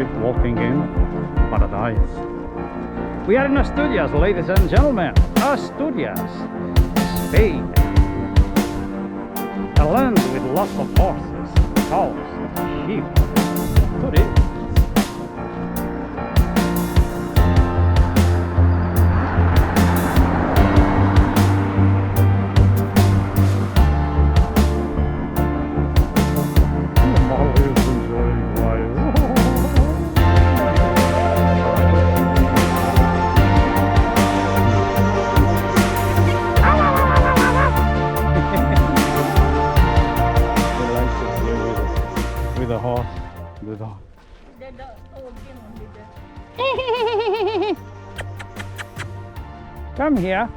complete walking in Paradise. We are in Asturias, ladies and gentlemen. Asturias, Spain. A land with lots of horses, cows, sheep, tourists. Come here.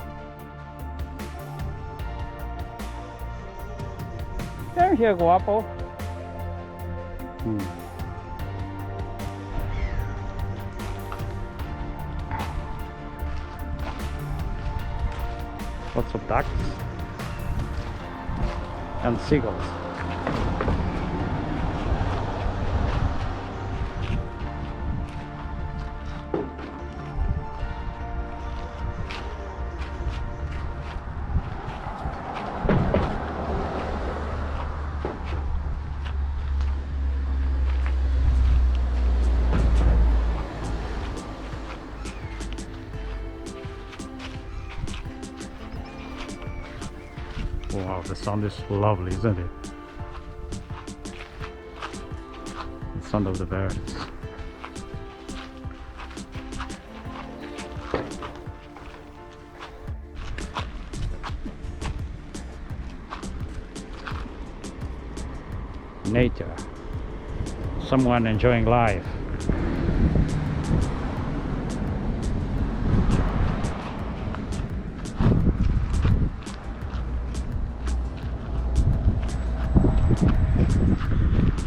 Come here, guapo. Lots of ducks and seagulls. Wow, the sound is lovely, isn't it? The sound of the birds. Nature. Someone enjoying life.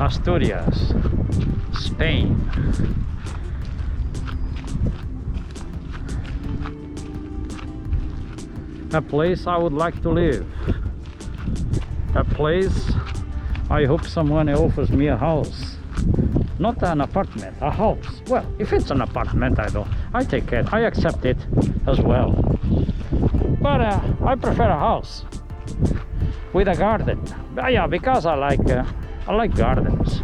Asturias, Spain. A place I would like to live. A place I hope someone offers me a house. Not an apartment, a house. Well, if it's an apartment, I take it. I accept it as well. But I prefer a house with a garden. Yeah, because I like gardens.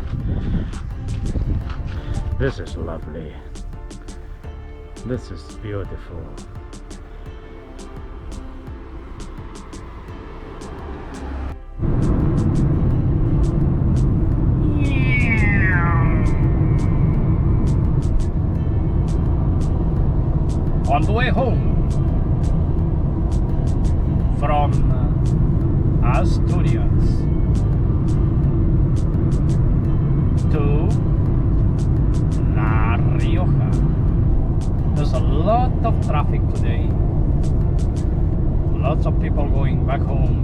This is lovely. This is beautiful. On the way home from Asturias to La Rioja. There's a lot of traffic today. Lots of people going back home.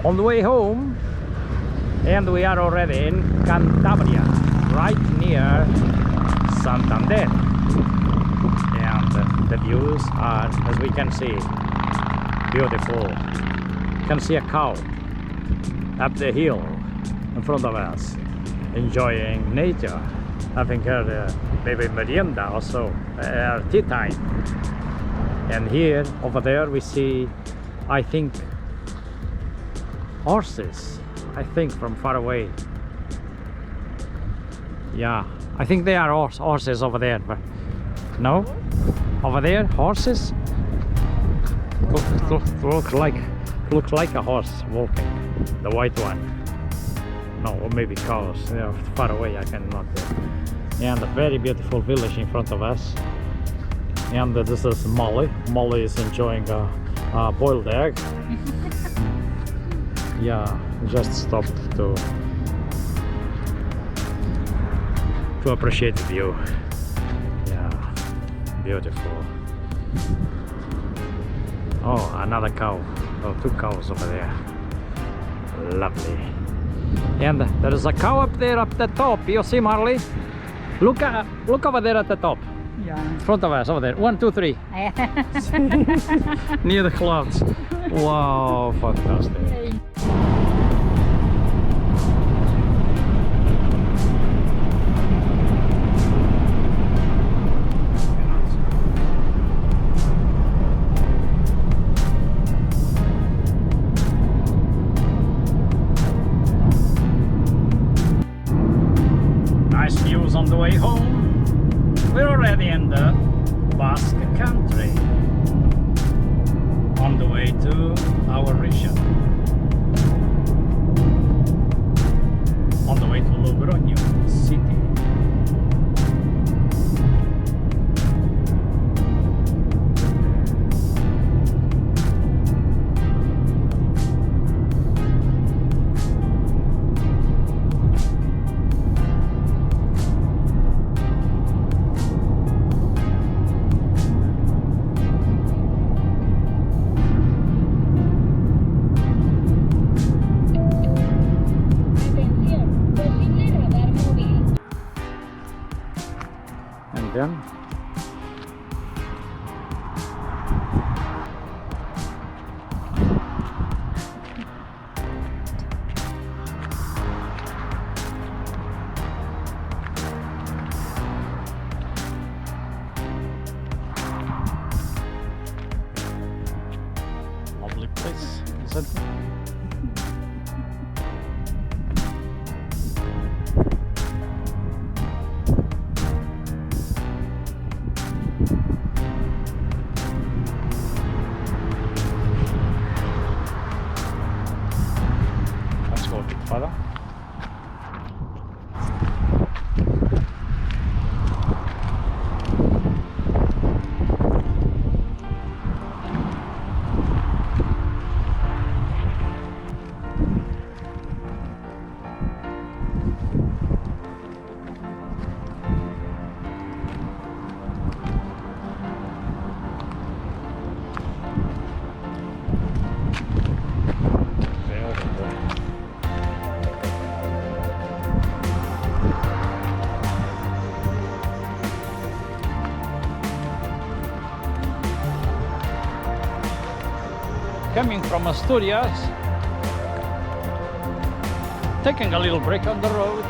On the way home, and we are already in Cantabria, right near Santander. And the views are, as we can see, beautiful. You can see a cow up the hill in front of us, enjoying nature, having her maybe merienda also, tea time. And here, over there, we see, I think, horses. I think from far away. Yeah, I think they are horses over there. But no, over there, horses. Looks like a horse walking. The white one. No, or maybe cows. They are far away. I cannot. And a very beautiful village in front of us. And this is Molly. Molly is enjoying a boiled egg. Yeah, just stopped to appreciate the view. Yeah, beautiful. Oh, another cow. Oh, two cows over there. Lovely. And there is a cow up there up the top. You see, Marley? Look over there at the top. Yeah. In front of us, over there. 1, 2, 3. Near the clouds. Wow, fantastic. on the way home. We're already in the Basque country, on the way to our region, on the way to Logroño city. Then lovely place, isn't it? Further. Coming from Asturias, taking a little break on the road.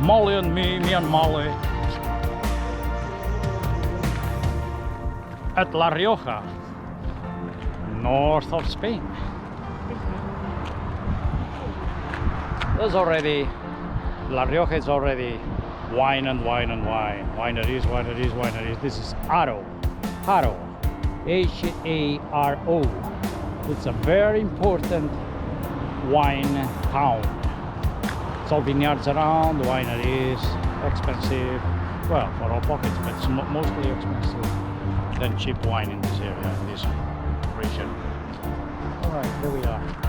Molly and me and Molly at La Rioja, north of Spain. There's already, La Rioja is already wine and wine and wine. Wineries, wineries, wineries. This is Haro. H-A-R-O. It's a very important wine town. It's all vineyards around, wineries, expensive. Well, for all pockets, but it's mostly expensive than cheap wine in this area, in this region. Alright, here we are.